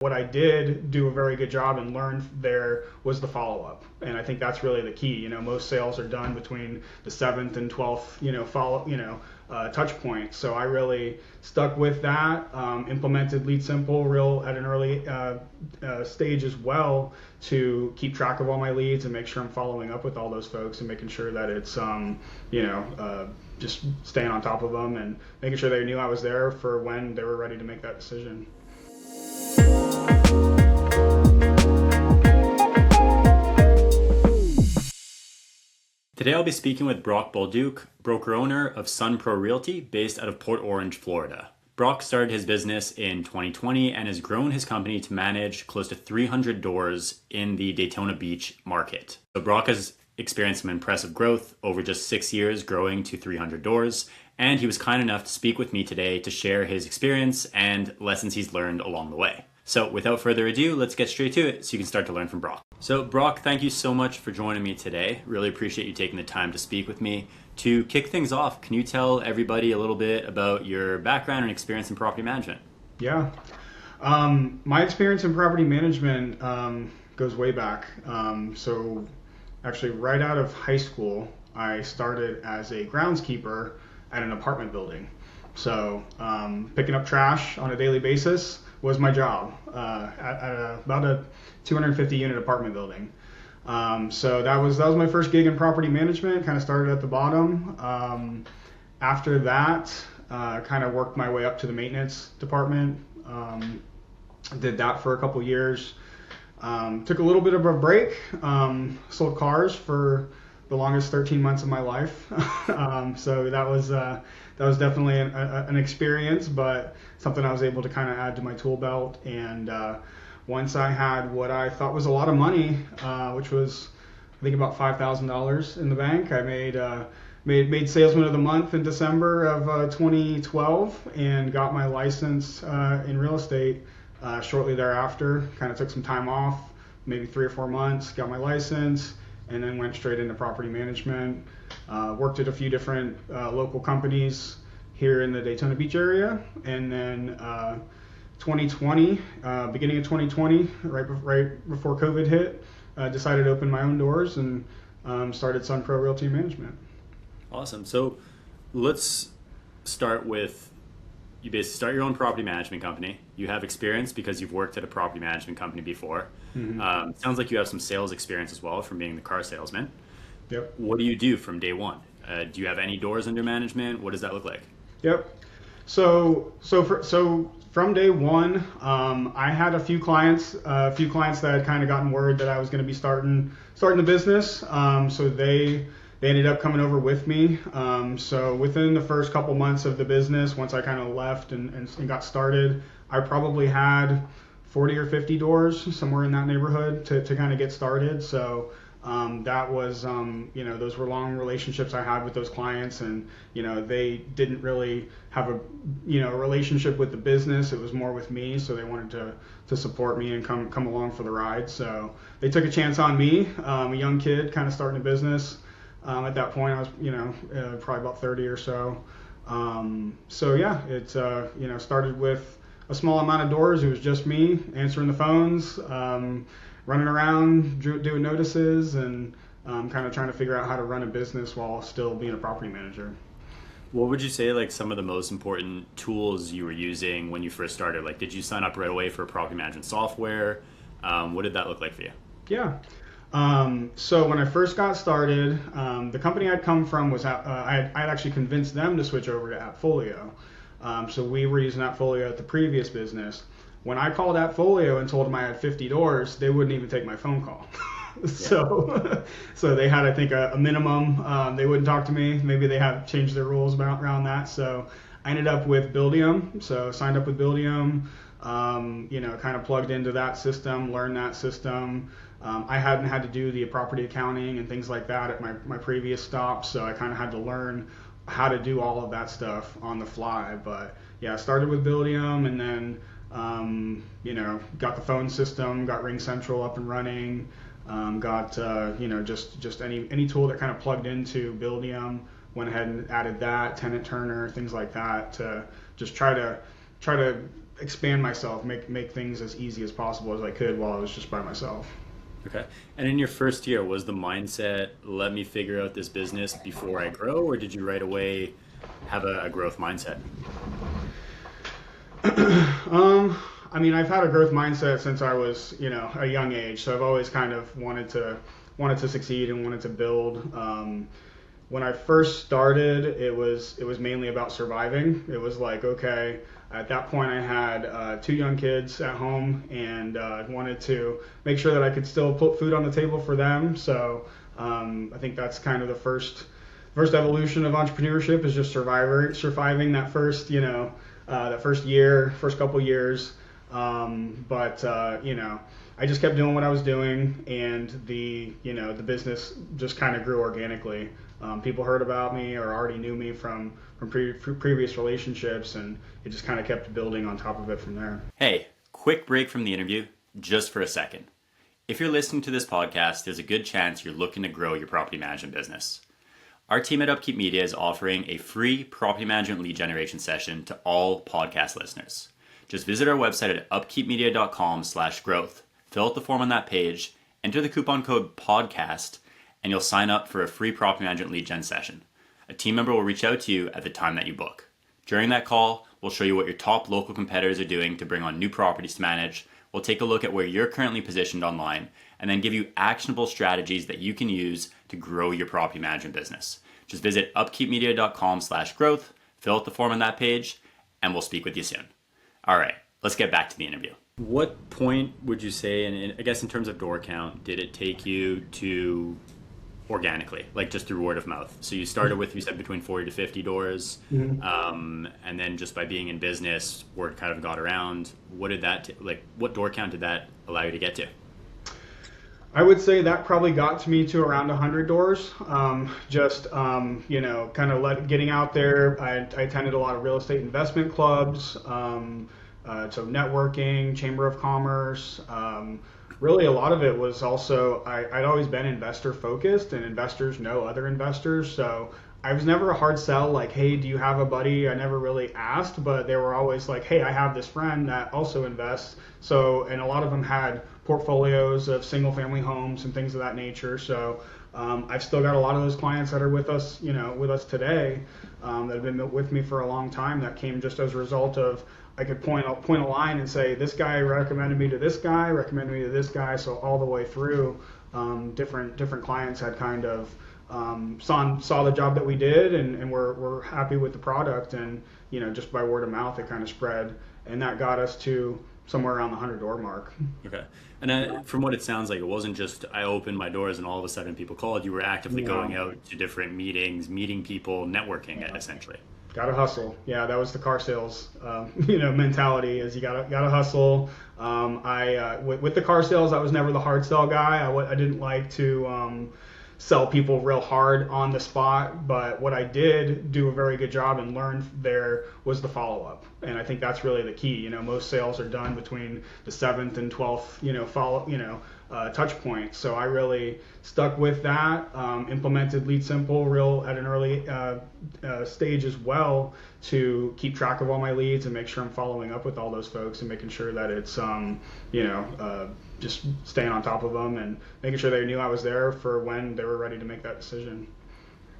What I did do a very good job and learned there was the follow up. And I think that's really the key. Most sales are done between the 7th and 12th, touch point. So I really stuck with that, implemented Lead Simple real at an early stage as well to keep track of all my leads and make sure I'm following up with all those folks and making sure that it's, just staying on top of them and making sure they knew I was there for when they were ready to make that decision. Today I'll be speaking with Brock Bolduc, broker owner of Sun Pro Realty based out of Port Orange, Florida. Brock started his business in 2020 and has grown his company to manage close to 300 doors in the Daytona Beach market. So Brock has experienced some impressive growth over just 6 years, growing to 300 doors, and he was kind enough to speak with me today to share his experience and lessons he's learned along the way. So without further ado, let's get straight to it so you can start to learn from Brock. So Brock, thank you so much for joining me today. Really appreciate you taking the time to speak with me. To kick things off, can you tell everybody a little bit about your background and experience in property management? Yeah. My experience in property management goes way back. So actually right out of high school, I started as a groundskeeper at an apartment building. So picking up trash on a daily basis was my job at about a 250 unit apartment building. So that was my first gig in property management. Kind of started at the bottom. After that, kind of worked my way up to the maintenance department. Did that for a couple years. Took a little bit of a break. Sold cars for the longest 13 months of my life. So that was definitely an experience, but something I was able to kind of add to my tool belt. And once I had what I thought was a lot of money, which was I think about $5,000 in the bank, I made Salesman of the Month in December of 2012 and got my license in real estate shortly thereafter. Kind of took some time off, maybe 3 or 4 months, got my license, and then went straight into property management. Worked at a few different local companies here in the Daytona Beach area, and then 2020, beginning of 2020, right before COVID hit, decided to open my own doors and started Sun Pro Realty Management. Awesome. So let's start with, you basically start your own property management company. You have experience because you've worked at a property management company before. Mm-hmm. Sounds like you have some sales experience as well from being the car salesman. Yep. What do you do from day one? Do you have any doors under management? What does that look like? Yep. So from day one, I had a few clients that had kind of gotten word that I was going to be starting the business. So they ended up coming over with me. So within the first couple months of the business, once I kind of left and got started, I probably had 40 or 50 doors, somewhere in that neighborhood, to kind of get started. So that was, those were long relationships I had with those clients, and, they didn't really have a relationship with the business. It was more with me. So they wanted to support me and come along for the ride. So they took a chance on me, a young kid kind of starting a business. At that point, I was, probably about 30 or so. So yeah, it, started with a small amount of doors. It was just me answering the phones, running around, doing notices, and kind of trying to figure out how to run a business while still being a property manager. What would you say, like, some of the most important tools you were using when you first started? Like, did you sign up right away for property management software? What did that look like for you? Yeah. So when I first got started, the company I'd come from was, I'd actually convinced them to switch over to AppFolio. So we were using AppFolio at the previous business. When I called AppFolio and told them I had 50 doors, they wouldn't even take my phone call. So they had, I think, a minimum. They wouldn't talk to me. Maybe they have changed their rules around that. So I ended up with Buildium. So signed up with Buildium, kind of plugged into that system, learned that system. I hadn't had to do the property accounting and things like that at my previous stops. So I kind of had to learn how to do all of that stuff on the fly. But yeah, I started with Buildium, and then got the phone system, got Ring Central up and running, got just any tool that kind of plugged into Buildium. Went ahead and added that, Tenant Turner, things like that, to just try to expand myself, make things as easy as possible as I could while I was just by myself. Okay. And in your first year, was the mindset, let me figure out this business before I grow, or did you right away have a growth mindset? I mean, I've had a growth mindset since I was, a young age. So I've always kind of wanted to succeed and wanted to build. When I first started, it was mainly about surviving. It was like, okay, at that point I had two young kids at home, and wanted to make sure that I could still put food on the table for them. So I think that's kind of the first evolution of entrepreneurship is just surviving that first, that first year, first couple years. But I just kept doing what I was doing, and the business just kind of grew organically. People heard about me or already knew me from previous relationships, and it just kind of kept building on top of it from there. Hey, quick break from the interview, just for a second. If you're listening to this podcast, there's a good chance you're looking to grow your property management business. Our team at Upkeep Media is offering a free property management lead generation session to all podcast listeners. Just visit our website at upkeepmedia.com/growth. Fill out the form on that page, enter the coupon code PODCAST, and you'll sign up for a free property management lead gen session. A team member will reach out to you at the time that you book. During that call, we'll show you what your top local competitors are doing to bring on new properties to manage. We'll take a look at where you're currently positioned online, and then give you actionable strategies that you can use to grow your property management business. Just visit upkeepmedia.com/growth, fill out the form on that page, and we'll speak with you soon. All right, let's get back to the interview. What point would you say, and I guess in terms of door count, did it take you to organically, like just through word of mouth? So you started with, you said, between 40 to 50 doors, and then just by being in business, word kind of got around. What did that, what door count did that allow you to get to? I would say that probably got to me to around 100 doors. Kind of getting out there. I attended a lot of real estate investment clubs, so networking, chamber of commerce. Really, a lot of it was also, I'd always been investor focused, and investors know other investors. So I was never a hard sell, like, hey, do you have a buddy? I never really asked, but they were always like, hey, I have this friend that also invests. So, and a lot of them had portfolios of single family homes and things of that nature. So I've still got a lot of those clients that are with us today, that have been with me for a long time, that came just as a result of, I could point a line and say, this guy recommended me to this guy, recommended me to this guy. So all the way through, different clients had kind of saw the job that we did, and were happy with the product, and just by word of mouth it kind of spread, and that got us to somewhere around the 100 door mark. Okay. And from what it sounds like, it wasn't just I opened my doors and all of a sudden people called. You were actively going out to different meetings, meeting people, networking, essentially. Gotta hustle. Yeah, that was the car sales, mentality. Is you gotta hustle. With the car sales, I was never the hard sell guy. I didn't like to sell people real hard on the spot, but what I did do a very good job and learned there was the follow up, and I think that's really the key. Most sales are done between the 7th and 12th, touch point. So I really stuck with that, implemented Lead Simple at an early stage as well, to keep track of all my leads and make sure I'm following up with all those folks and making sure that it's just staying on top of them and making sure they knew I was there for when they were ready to make that decision.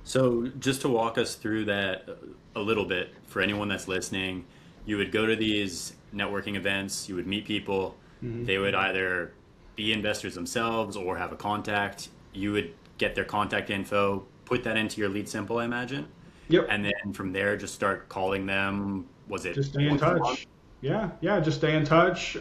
So just to walk us through that a little bit, for anyone that's listening, you would go to these networking events, you would meet people, they would either be investors themselves or have a contact. You would get their contact info, put that into your Lead Simple, I imagine. Yep. And then from there, just start calling them. Was it just stay in touch? Yeah, just stay in touch.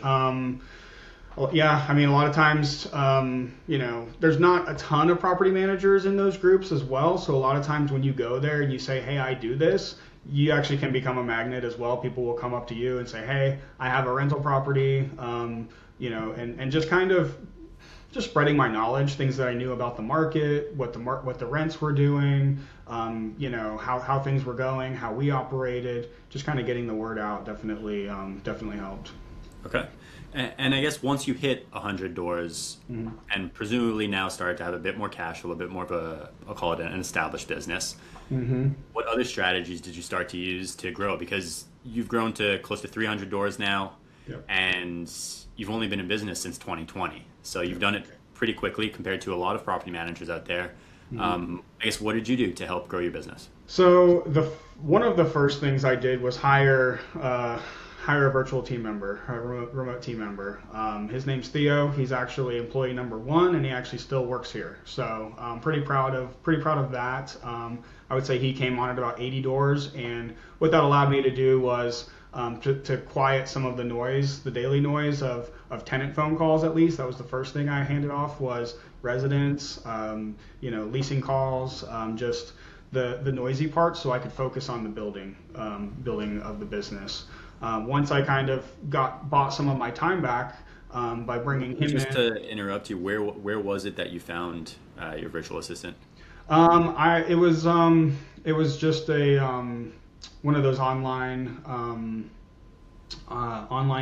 Yeah, I mean, a lot of times, there's not a ton of property managers in those groups as well. So a lot of times when you go there and you say, hey, I do this, you actually can become a magnet as well. People will come up to you and say, hey, I have a rental property, and just kind of just spreading my knowledge, things that I knew about the market, what the rents were doing, how things were going, how we operated, just kind of getting the word out definitely helped. Okay. And I guess once you hit 100 doors, and presumably now started to have a bit more cash flow, a bit more of I'll call it an established business, what other strategies did you start to use to grow? Because you've grown to close to 300 doors now, Yep. and you've only been in business since 2020. So you've done it pretty quickly compared to a lot of property managers out there. I guess what did you do to help grow your business? So one of the first things I did was hire a virtual team member, a remote team member. His name's Theo. He's actually employee number one, and he actually still works here. So I'm pretty proud of that. I would say he came on at about 80 doors, and what that allowed me to do was to quiet some of the noise, the daily noise of tenant phone calls. At least that was the first thing I handed off was residents, leasing calls, just the noisy part, so I could focus on the building of the business. Once I kind of bought some of my time back by bringing him Just in. to interrupt you, where was it that you found your virtual assistant? It was just a one of those online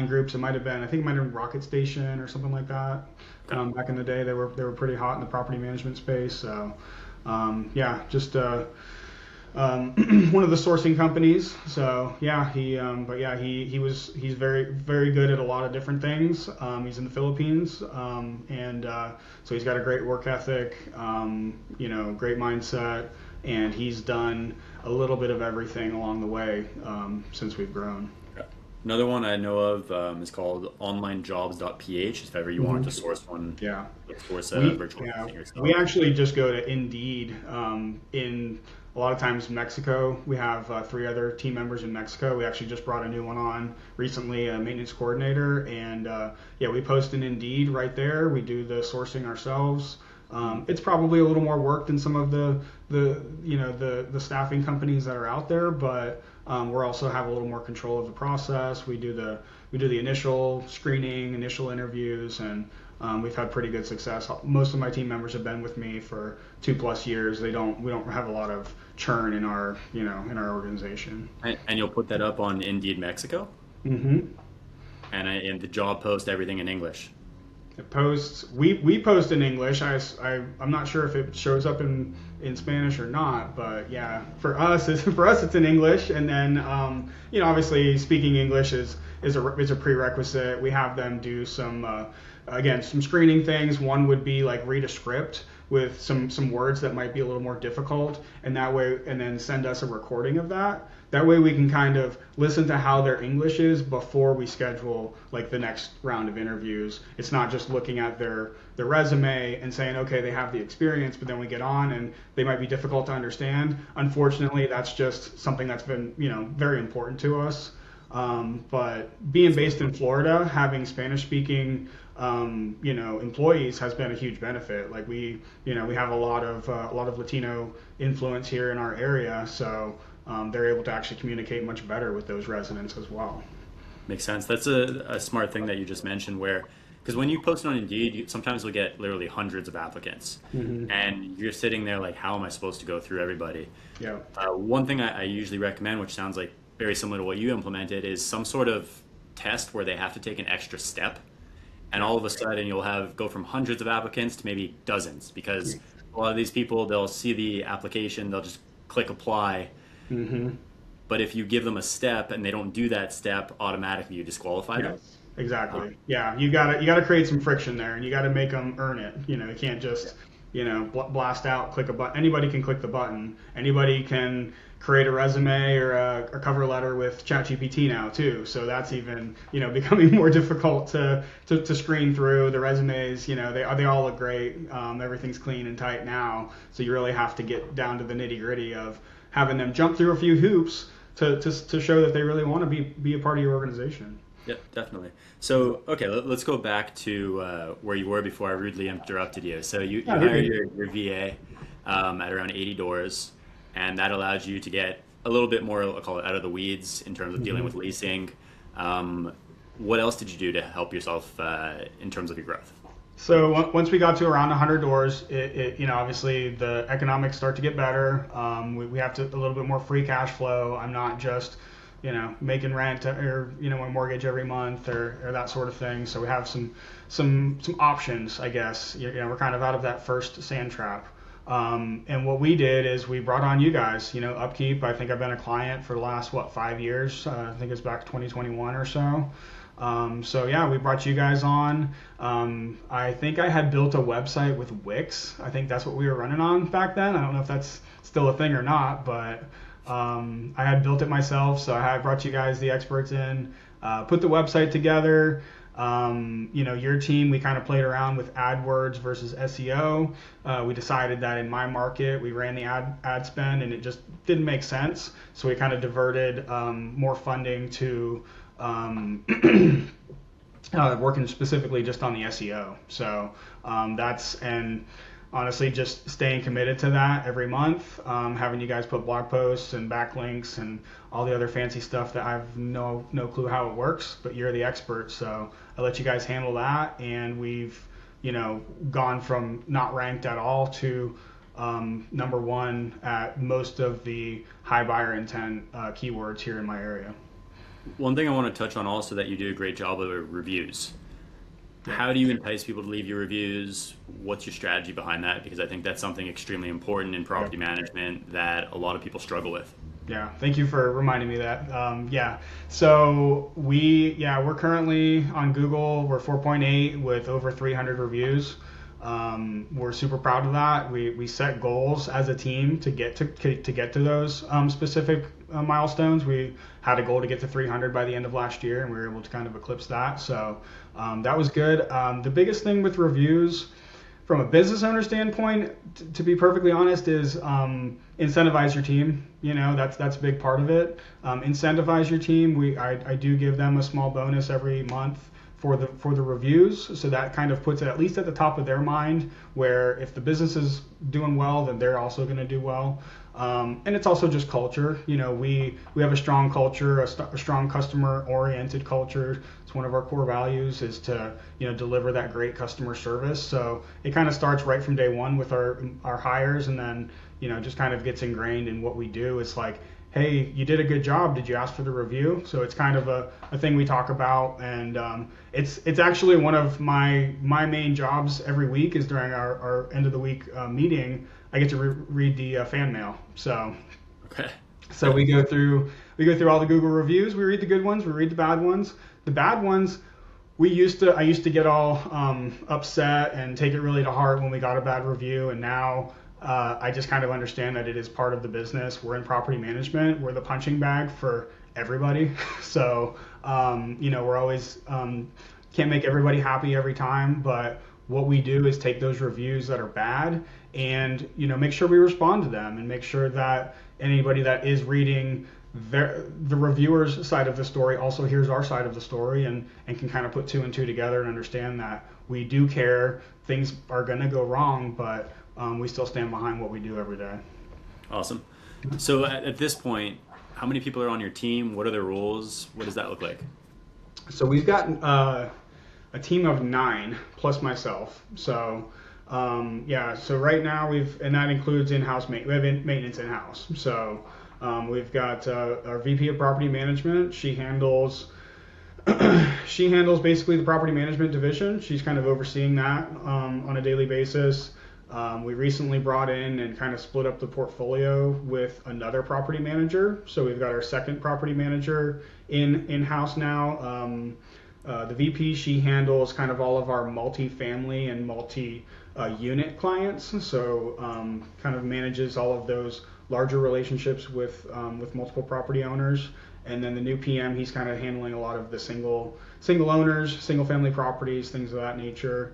groups. It might have been, I think it might have been Rocket Station or something like that. Okay. Back in the day, they were pretty hot in the property management space. So yeah, just one of the sourcing companies. So yeah, he's very good at a lot of different things. He's in the Philippines, and so he's got a great work ethic, great mindset, and he's done a little bit of everything along the way since we've grown. Another one I know of is called onlinejobs.ph. If ever you wanted to source one, Yeah. source a virtual assistant yourself. We actually just go to Indeed. In a lot of times Mexico, we have 3 other team members in Mexico. We actually just brought a new one on recently, a maintenance coordinator, and we post in Indeed right there. We do the sourcing ourselves. It's probably a little more work than some of the staffing companies that are out there, but we're also have a little more control of the process. We do the initial screening, initial interviews, and we've had pretty good success. Most of my team members have been with me for 2+ years. We don't have a lot of churn in our organization. And you'll put that up on Indeed Mexico? Mm-hmm. And the job post everything in English. It posts. We post in English. I'm not sure if it shows up in Spanish or not, but yeah, for us it's in English. And then obviously speaking English is a prerequisite. We have them do some screening things. One would be like read a script with some words that might be a little more difficult, and then send us a recording of that. That way we can kind of listen to how their English is before we schedule like the next round of interviews. It's not just looking at their resume and saying, okay, they have the experience, but then we get on and they might be difficult to understand. Unfortunately, that's just something that's been, very important to us. But being based in Florida, having Spanish speaking employees has been a huge benefit. Like we have a lot of Latino influence here in our area, so they're able to actually communicate much better with those residents as well. Makes sense. That's a smart thing that you just mentioned because when you post it on Indeed, sometimes you'll get literally hundreds of applicants. Mm-hmm. And you're sitting there like, how am I supposed to go through everybody? Yeah. One thing I usually recommend, which sounds like very similar to what you implemented, is some sort of test where they have to take an extra step. And all of a sudden you'll go from hundreds of applicants to maybe dozens, because a lot of these people, they'll see the application, they'll just click apply. Mm-hmm. But if you give them a step and they don't do that step, automatically you disqualify them. Yes, exactly. Yeah, you gotta create some friction there, and you gotta make them earn it. You can't just blast out, click a button. Anybody can click the button. Anybody can create a resume or a cover letter with ChatGPT now too. So that's even becoming more difficult to screen through. The resumes, they all look great. Everything's clean and tight now. So you really have to get down to the nitty gritty of having them jump through a few hoops to show that they really want to be a part of your organization. Yeah, definitely. So, okay, let's go back to where you were before I rudely interrupted you. So you hired your VA at around 80 doors, and that allowed you to get a little bit more, I'll call it, out of the weeds in terms of dealing with leasing. What else did you do to help yourself in terms of your growth? So once we got to around 100 doors, it obviously the economics start to get better. We have a little bit more free cash flow. I'm not just making rent or a mortgage every month or that sort of thing. So we have some options, I guess. We're kind of out of that first sand trap. And what we did is we brought on you guys, Upkeep. I think I've been a client for the last, 5 years? I think it's back 2021 or so. So yeah, we brought you guys on. I think I had built a website with Wix. I think that's what we were running on back then. I don't know if that's still a thing or not, but I had built it myself. So I had brought you guys, the experts, in, put the website together. Your team, we kind of played around with AdWords versus SEO. We decided that in my market, we ran the ad spend and it just didn't make sense. So we kind of diverted more funding to working specifically just on the SEO. So and honestly, just staying committed to that every month, having you guys put blog posts and backlinks and all the other fancy stuff that I've no clue how it works, but you're the expert, so I let you guys handle that, and we've gone from not ranked at all to number one at most of the high buyer intent keywords here in my area. One thing I want to touch on also that you do a great job of are reviews. How do you entice people to leave your reviews? What's your strategy behind that? Because I think that's something extremely important in property management that a lot of people struggle with. Yeah, thank you for reminding me that. So we're currently on Google. We're 4.8 with over 300 reviews. We're super proud of that. We set goals as a team to get to those specific milestones. We had a goal to get to 300 by the end of last year, and we were able to kind of eclipse that. So that was good. The biggest thing with reviews, from a business owner standpoint, to be perfectly honest, is incentivize your team. That's a big part of it. Incentivize your team. I do give them a small bonus every month for the reviews, so that kind of puts it at least at the top of their mind, where if the business is doing well, then they're also going to do well. And it's also just culture. We have a strong culture, a strong customer oriented culture. It's one of our core values, is to deliver that great customer service. So it kind of starts right from day one with our hires, and then just kind of gets ingrained in what we do. It's like, hey, you did a good job. Did you ask for the review? So it's kind of a thing we talk about, and it's actually one of my main jobs every week is during our end of the week meeting. I get to read the fan mail. So okay. So we go through all the Google reviews. We read the good ones. We read the bad ones. The bad ones, I used to get all upset and take it really to heart when we got a bad review, and now I just kind of understand that it is part of the business. We're in property management. We're the punching bag for everybody. So, we're always, can't make everybody happy every time, but what we do is take those reviews that are bad and, make sure we respond to them, and make sure that anybody that is reading the reviewer's side of the story also hears our side of the story, and can kind of put two and two together and understand that we do care. Things are going to go wrong, but we still stand behind what we do every day. Awesome. So at this point, how many people are on your team? What are their roles? What does that look like? So we've got a team of 9 plus myself. So so right now and that includes in-house maintenance in-house. So we've got our VP of property management. She handles basically the property management division. She's kind of overseeing that on a daily basis. We recently brought in and kind of split up the portfolio with another property manager. So we've got our second property manager in-house now. The VP, she handles kind of all of our multi-family and multi-unit clients. So kind of manages all of those larger relationships with multiple property owners. And then the new PM, he's kind of handling a lot of the single owners, single family properties, things of that nature.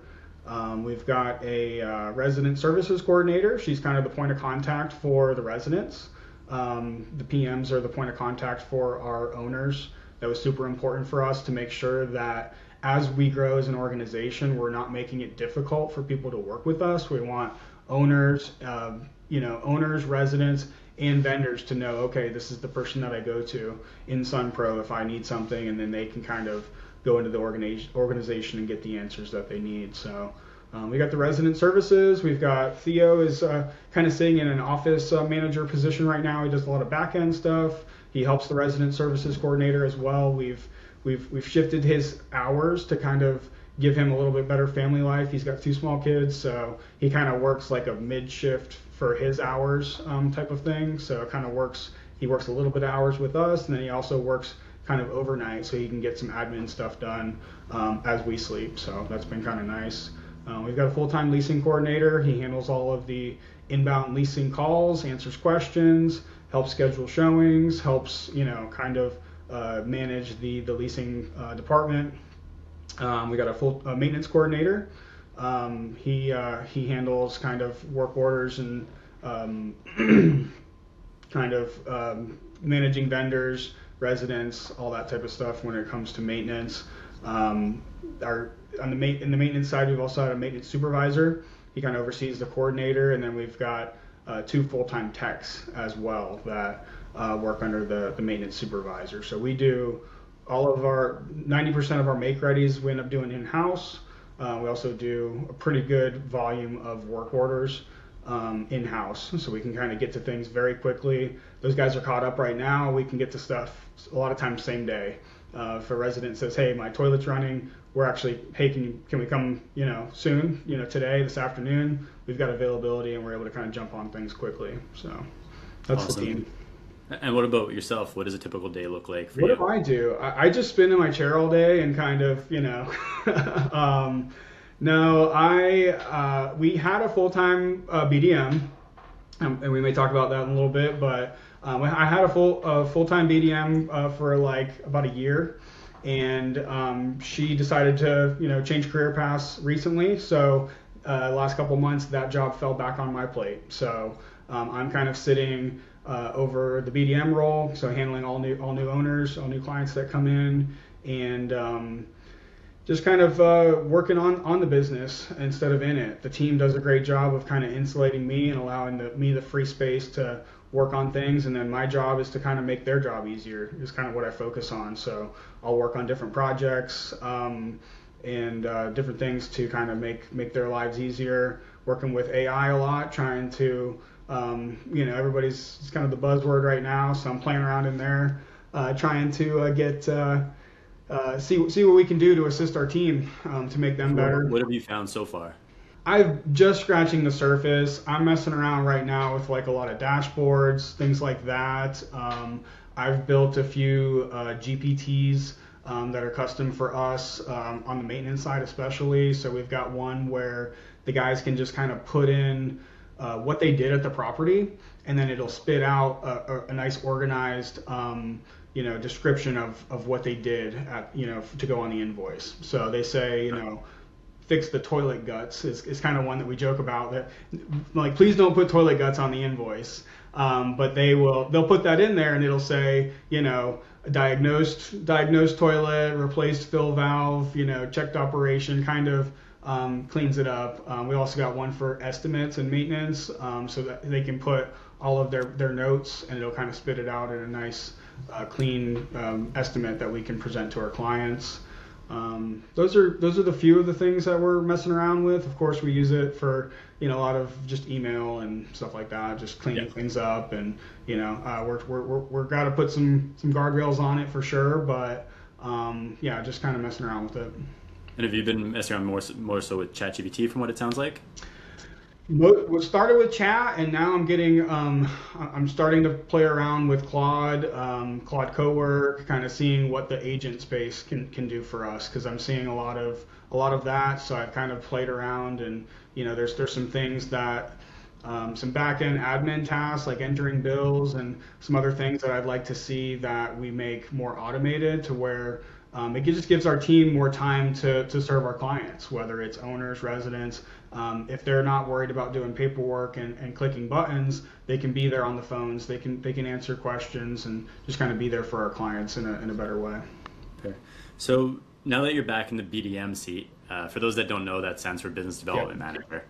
We've got a resident services coordinator. She's kind of the point of contact for the residents. The PMs are the point of contact for our owners. That was super important for us to make sure that as we grow as an organization, we're not making it difficult for people to work with us. We want owners, residents, and vendors to know, okay, this is the person that I go to in SunPro if I need something, and then they can kind of go into the organization and get the answers that they need. So we got the resident services. We've got Theo is kind of sitting in an office manager position right now. He does a lot of back end stuff. He helps the resident services coordinator as well. We've shifted his hours to kind of give him a little bit better family life. He's got 2 small kids, so he kind of works like a mid-shift for his hours type of thing. So it kind of works. He works a little bit of hours with us, and then he also works kind of overnight so he can get some admin stuff done as we sleep. So that's been kind of nice. We've got a full-time leasing coordinator. He handles all of the inbound leasing calls, answers questions, helps schedule showings, helps kind of manage the leasing department. We got a full maintenance coordinator. He handles kind of work orders and kind of managing vendors, residents, all that type of stuff when it comes to maintenance. In the maintenance side, we've also had a maintenance supervisor. He kind of oversees the coordinator, and then we've got 2 full-time techs as well that work under the maintenance supervisor. So we do all of our 90% of our make readies we end up doing in-house. We also do a pretty good volume of work orders in-house, so we can kind of get to things very quickly. Those guys are caught up right now. We can get to stuff a lot of times same day. If a resident says, "Hey, my toilet's running," we're actually, "Hey, can we come, soon? Today, this afternoon." We've got availability, and we're able to kind of jump on things quickly. So that's Awesome. the team. And what about yourself? What does a typical day look like for What you? do I do? I just spin in my chair all day and kind of, no, we had a full-time BDM, and we may talk about that in a little bit, but I had a full-time BDM for like about a year, and she decided to, change career paths recently. So last couple months, that job fell back on my plate. So I'm kind of sitting over the BDM role, so handling all new owners, all new clients that come in, and just kind of working on the business instead of in it. The team does a great job of kind of insulating me and allowing me the free space to work on things, and then my job is to kind of make their job easier, is kind of what I focus on. So I'll work on different projects and different things to kind of make their lives easier, working with AI a lot, trying to everybody's, it's kind of the buzzword right now, so I'm playing around in there, trying to get see what we can do to assist our team to make them better. What have you found so far? I've just scratching the surface. I'm messing around right now with like a lot of dashboards, things like that. I've built a few GPTs that are custom for us on the maintenance side especially. So we've got one where the guys can just kind of put in what they did at the property, and then it'll spit out a nice organized description of what they did at, to go on the invoice. So they say, fix the toilet guts is kind of one that we joke about, that like, please don't put toilet guts on the invoice. But they'll put that in there, and it'll say, diagnosed toilet, replaced fill valve, checked operation, kind of cleans it up. We also got one for estimates and maintenance, so that they can put all of their notes, and it'll kind of spit it out in a nice clean estimate that we can present to our clients. Those are the few of the things that we're messing around with. Of course, we use it for a lot of just email and stuff like that, just cleaning things up, and we're got to put some guardrails on it for sure, but just kind of messing around with it. And have you been messing around more so with ChatGPT from what it sounds like? We started with chat, and now I'm starting to play around with Claude Cowork, kind of seeing what the agent space can do for us, because I'm seeing a lot of that. So I've kind of played around, and there's some things that some back-end admin tasks like entering bills and some other things that I'd like to see that we make more automated, to where it just gives our team more time to serve our clients, whether it's owners, residents. If they're not worried about doing paperwork and clicking buttons, they can be there on the phones. They can answer questions and just kind of be there for our clients in a better way. Okay. So now that you're back in the BDM seat, for those that don't know, that stands for Business Development Manager.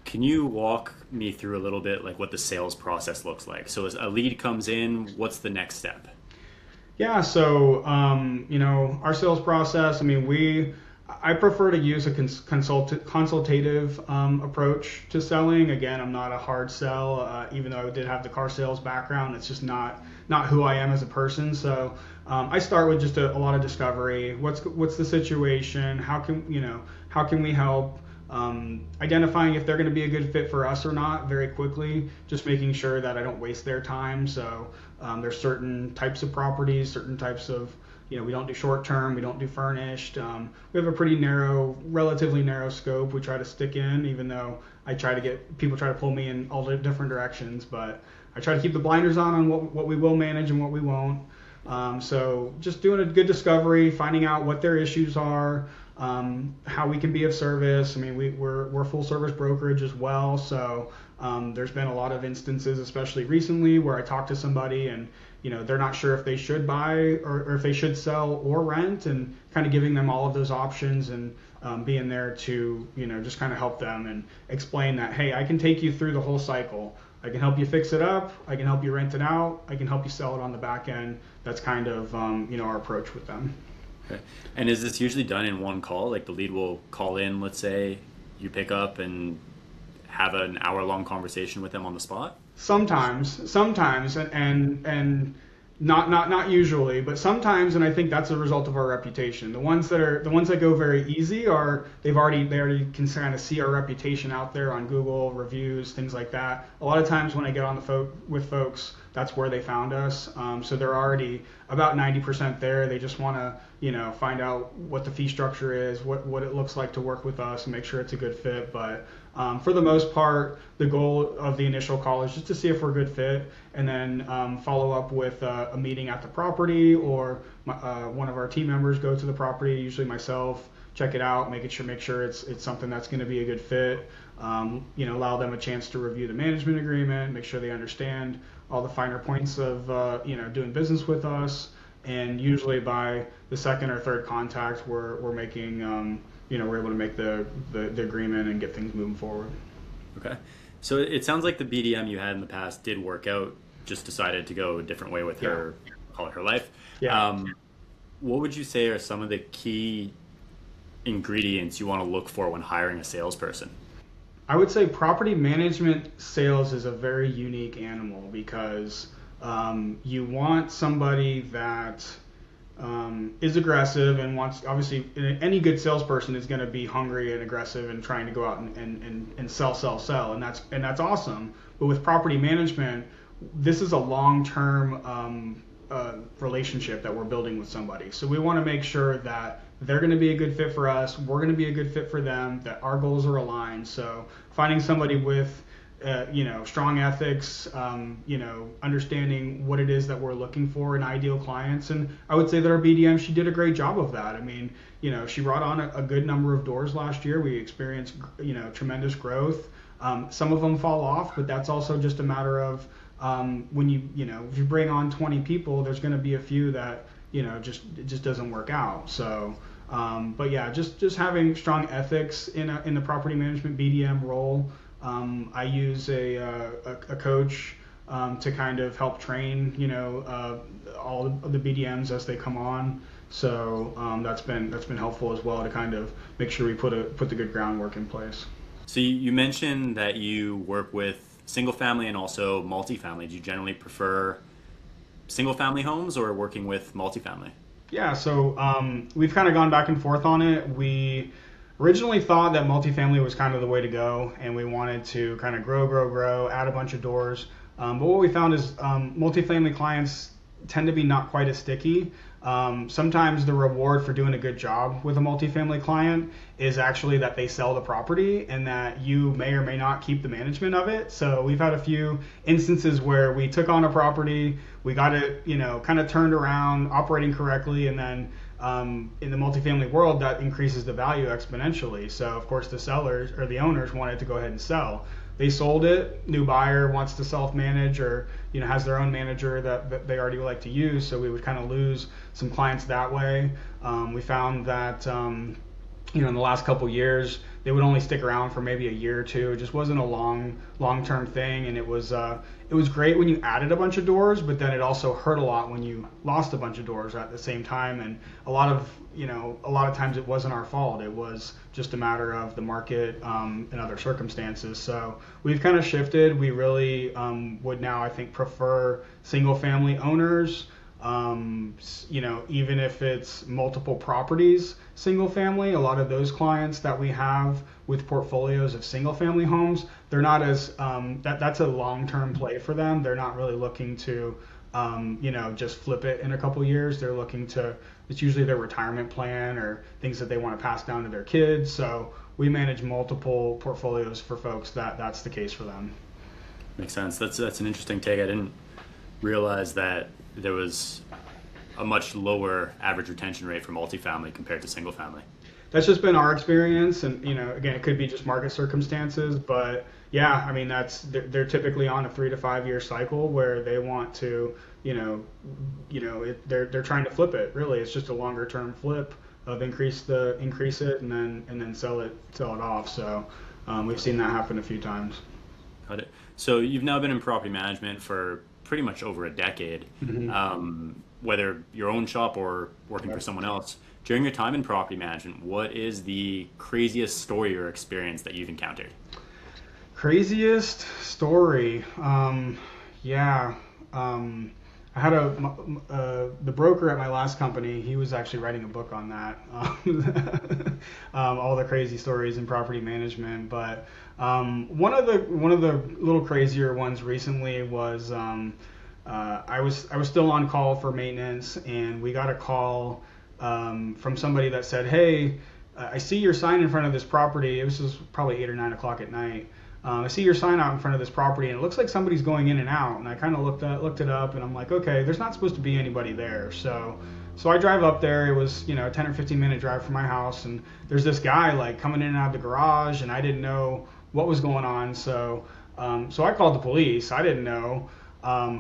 Can you walk me through a little bit like what the sales process looks like? So as a lead comes in, what's the next step? Yeah, so our sales process, I prefer to use a consultative approach to selling. Again, I'm not a hard sell, even though I did have the car sales background. It's just not who I am as a person. So I start with just a lot of discovery. What's the situation? How can we help? identifying if they're going to be a good fit for us or not very quickly, just making sure that I don't waste their time. So there's certain types of properties, certain types of, we don't do short term, we don't do furnished. We have a pretty narrow, relatively narrow scope we try to stick in, even though people try to pull me in all the different directions, but I try to keep the blinders on what we will manage and what we won't. So just doing a good discovery, finding out what their issues are, how we can be of service. I mean, we're full service brokerage as well. So there's been a lot of instances, especially recently, where I talk to somebody and they're not sure if they should buy or if they should sell or rent, and kind of giving them all of those options and being there to just kind of help them and explain that, hey, I can take you through the whole cycle. I can help you fix it up. I can help you rent it out. I can help you sell it on the back end. That's kind of our approach with them. Okay. And is this usually done in one call? Like the lead will call in, let's say, you pick up and have an hour-long conversation with them on the spot? Sometimes, and not usually, but sometimes, and I think that's a result of our reputation. The ones that go very easy are they already can kind of see our reputation out there on Google reviews, things like that. A lot of times when I get on with folks, that's where they found us. So they're already about 90% there. They just want to find out what the fee structure is, what it looks like to work with us, and make sure it's a good fit. But for the most part, the goal of the initial call is just to see if we're a good fit, and then follow up with a meeting at the property, or one of our team members go to the property, usually myself, check it out, make sure it's something that's going to be a good fit. Allow them a chance to review the management agreement, make sure they understand all the finer points of doing business with us, and usually by the second or third contact, we're making we're able to make the agreement and get things moving forward. Okay. So it sounds like the BDM you had in the past did work out, just decided to go a different way with her, call it her life. Yeah. What would you say are some of the key ingredients you want to look for when hiring a salesperson? I would say property management sales is a very unique animal because you want somebody that is aggressive and wants, obviously, any good salesperson is going to be hungry and aggressive and trying to go out and sell, and that's awesome. But with property management, this is a long-term relationship that we're building with somebody. So we want to make sure that they're going to be a good fit for us, we're going to be a good fit for them, that our goals are aligned. So finding somebody with strong ethics, understanding what it is that we're looking for in ideal clients. And I would say that our BDM, she did a great job of that. I mean, she brought on a good number of doors last year. We experienced, tremendous growth. Some of them fall off, but that's also just a matter of when if you bring on 20 people, there's going to be a few that, it just doesn't work out. So, but yeah, just having strong ethics in the property management BDM role. I use a coach to kind of help train, all of the BDMs as they come on. So that's been helpful as well to kind of make sure we put the good groundwork in place. So you mentioned that you work with single family and also multifamily. Do you generally prefer single family homes or working with multifamily? Yeah, so we've kind of gone back and forth on it. We originally thought that multifamily was kind of the way to go, and we wanted to kind of grow, add a bunch of doors. But what we found is multifamily clients tend to be not quite as sticky. Sometimes the reward for doing a good job with a multifamily client is actually that they sell the property and that you may or may not keep the management of it. So we've had a few instances where we took on a property, we got it, kind of turned around, operating correctly, and then in the multifamily world, that increases the value exponentially. So of course the sellers or the owners wanted to go ahead and sell. They sold it, new buyer wants to self-manage or has their own manager that they already like to use, so we would kind of lose some clients that way. We found that in the last couple years they would only stick around for maybe a year or two. It just wasn't a long-term thing, and it was great when you added a bunch of doors, but then it also hurt a lot when you lost a bunch of doors at the same time. And a lot of times it wasn't our fault. It was just a matter of the market and other circumstances. So we've kind of shifted. We really would now, I think, prefer single-family owners. Even if it's multiple properties, single family, a lot of those clients that we have with portfolios of single family homes, they're not as, that's a long-term play for them. They're not really looking to, just flip it in a couple years. They're looking to, it's usually their retirement plan or things that they want to pass down to their kids. So we manage multiple portfolios for folks that's the case for them. Makes sense. That's an interesting take. I didn't realize that there was a much lower average retention rate for multifamily compared to single family. That's just been our experience, and again, it could be just market circumstances, but yeah, I mean they're typically on a 3 to 5 year cycle where they want to, they're trying to flip it. Really, it's just a longer term flip of increase it and then sell it off. So we've seen that happen a few times. Got it. So you've now been in property management for pretty much over a decade, whether your own shop or working for someone else. During your time in property management, what is the craziest story or experience that you've encountered? Craziest story? I had the broker at my last company. He was actually writing a book on that, all the crazy stories in property management. But one of the little crazier ones recently was I was still on call for maintenance, and we got a call from somebody that said, "Hey, I see your sign in front of this property." This was probably 8 or 9 o'clock at night. I see your sign out in front of this property, and it looks like somebody's going in and out. And I kind of looked it up, and I'm like, okay, there's not supposed to be anybody there. So I drive up there. It was, a 10 or 15 minute drive from my house, and there's this guy like coming in and out of the garage, and I didn't know what was going on. So I called the police. I didn't know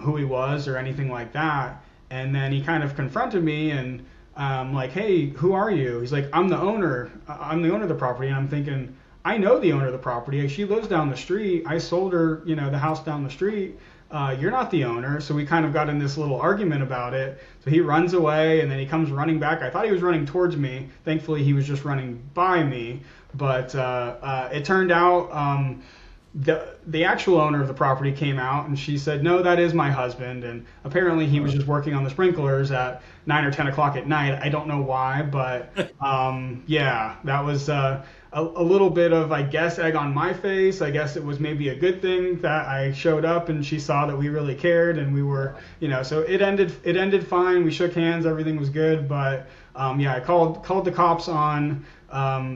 who he was or anything like that. And then he kind of confronted me, and like, "Hey, who are you?" He's like, I'm the owner of the property." And I'm thinking, I know the owner of the property. She lives down the street. I sold her, the house down the street. You're not the owner. So we kind of got in this little argument about it. So he runs away, and then he comes running back. I thought he was running towards me. Thankfully, he was just running by me. But it turned out the actual owner of the property came out, and she said, "No, that is my husband." And apparently he was just working on the sprinklers at 9 or 10 o'clock at night. I don't know why, but that was a little bit of, I guess, egg on my face. I guess it was maybe a good thing that I showed up and she saw that we really cared, and we were, so it ended fine. We shook hands, everything was good, but I called the cops on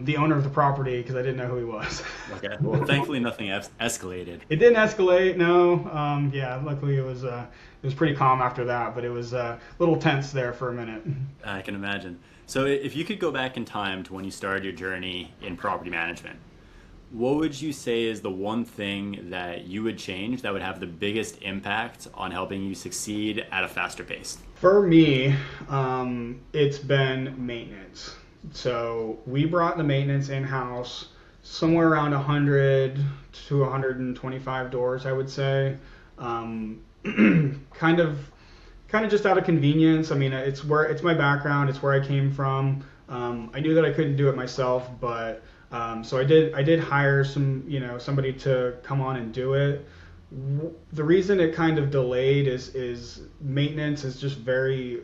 the owner of the property because I didn't know who he was. Okay. Well, thankfully nothing escalated. It didn't escalate, no. Luckily it was pretty calm after that, but it was a little tense there for a minute. I can imagine. So if you could go back in time to when you started your journey in property management, what would you say is the one thing that you would change that would have the biggest impact on helping you succeed at a faster pace? For me, it's been maintenance. So we brought the maintenance in-house somewhere around 100 to 125 doors, I would say. Kind of just out of convenience. I mean, it's my background, it's where I came from. I knew that I couldn't do it myself, but so I did hire somebody to come on and do it. The reason it kind of delayed is maintenance is just very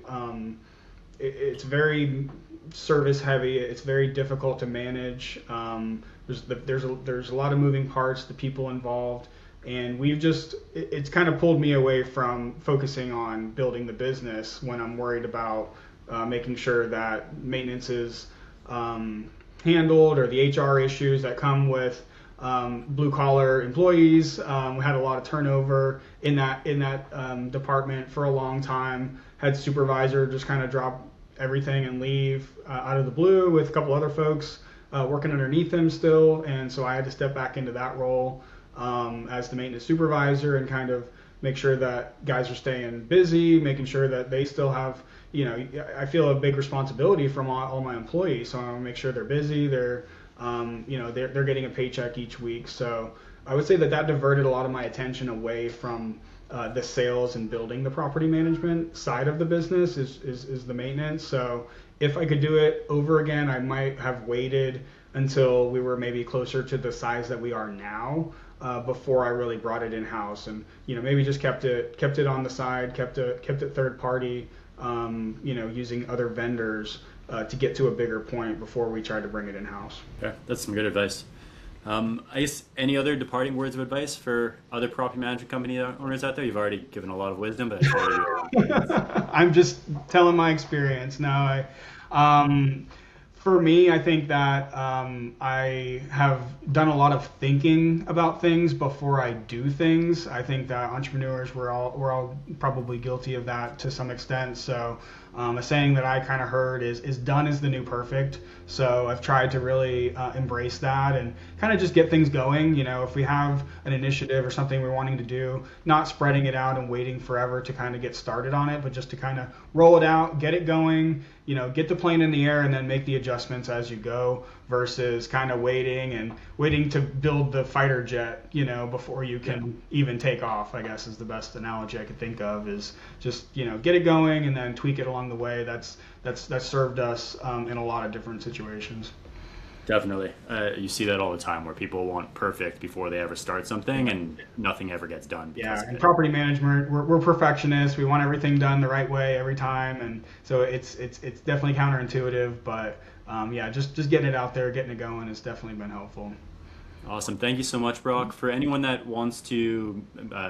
it's very service heavy. It's very difficult to manage. There's a lot of moving parts, the people involved. And it's kind of pulled me away from focusing on building the business when I'm worried about making sure that maintenance is handled, or the HR issues that come with blue collar employees. We had a lot of turnover in that department for a long time. Had supervisor just kind of drop everything and leave out of the blue with a couple other folks working underneath him still. And so I had to step back into that role as the maintenance supervisor and kind of make sure that guys are staying busy, making sure that they still have, I feel a big responsibility from all my employees. So I want to make sure they're busy, they're getting a paycheck each week. So I would say that diverted a lot of my attention away from the sales and building the property management side of the business is the maintenance. So if I could do it over again, I might have waited until we were maybe closer to the size that we are now before I really brought it in house, and maybe just kept it on the side, kept it third party using other vendors to get to a bigger point before we try to bring it in-house. Okay, that's some good advice. I guess any other departing words of advice for other property management company owners out there? You've already given a lot of wisdom, but I'm just telling my experience now. For me, I think that I have done a lot of thinking about things before I do things. I think that entrepreneurs, we're all probably guilty of that to some extent. So a saying that I kind of heard is done is the new perfect. So I've tried to really embrace that and kind of just get things going. If we have an initiative or something we're wanting to do, not spreading it out and waiting forever to kind of get started on it, but just to kind of roll it out, get it going, get the plane in the air and then make the adjustments as you go versus kind of waiting to build the fighter jet, before you can even take off, I guess is the best analogy I could think of, is just, get it going and then tweak it along the way. That's served us in a lot of different situations. Definitely. You see that all the time where people want perfect before they ever start something and nothing ever gets done. Yeah, in property management, we're perfectionists. We want everything done the right way every time, and so it's definitely counterintuitive, but just getting it out there, getting it going has definitely been helpful. Awesome. Thank you so much, Brock. For anyone that wants to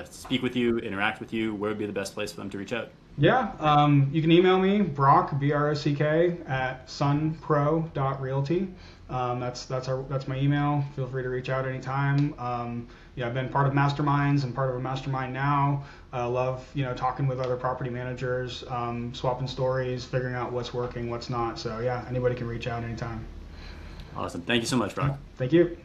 speak with you, interact with you, where would be the best place for them to reach out? Yeah, you can email me, Brock, B-R-O-C-K, at sunpro.realty. That's my email. Feel free to reach out anytime. I've been part of masterminds and part of a mastermind now. I love, talking with other property managers, swapping stories, figuring out what's working, what's not. So yeah, anybody can reach out anytime. Awesome. Thank you so much, Brock. Thank you.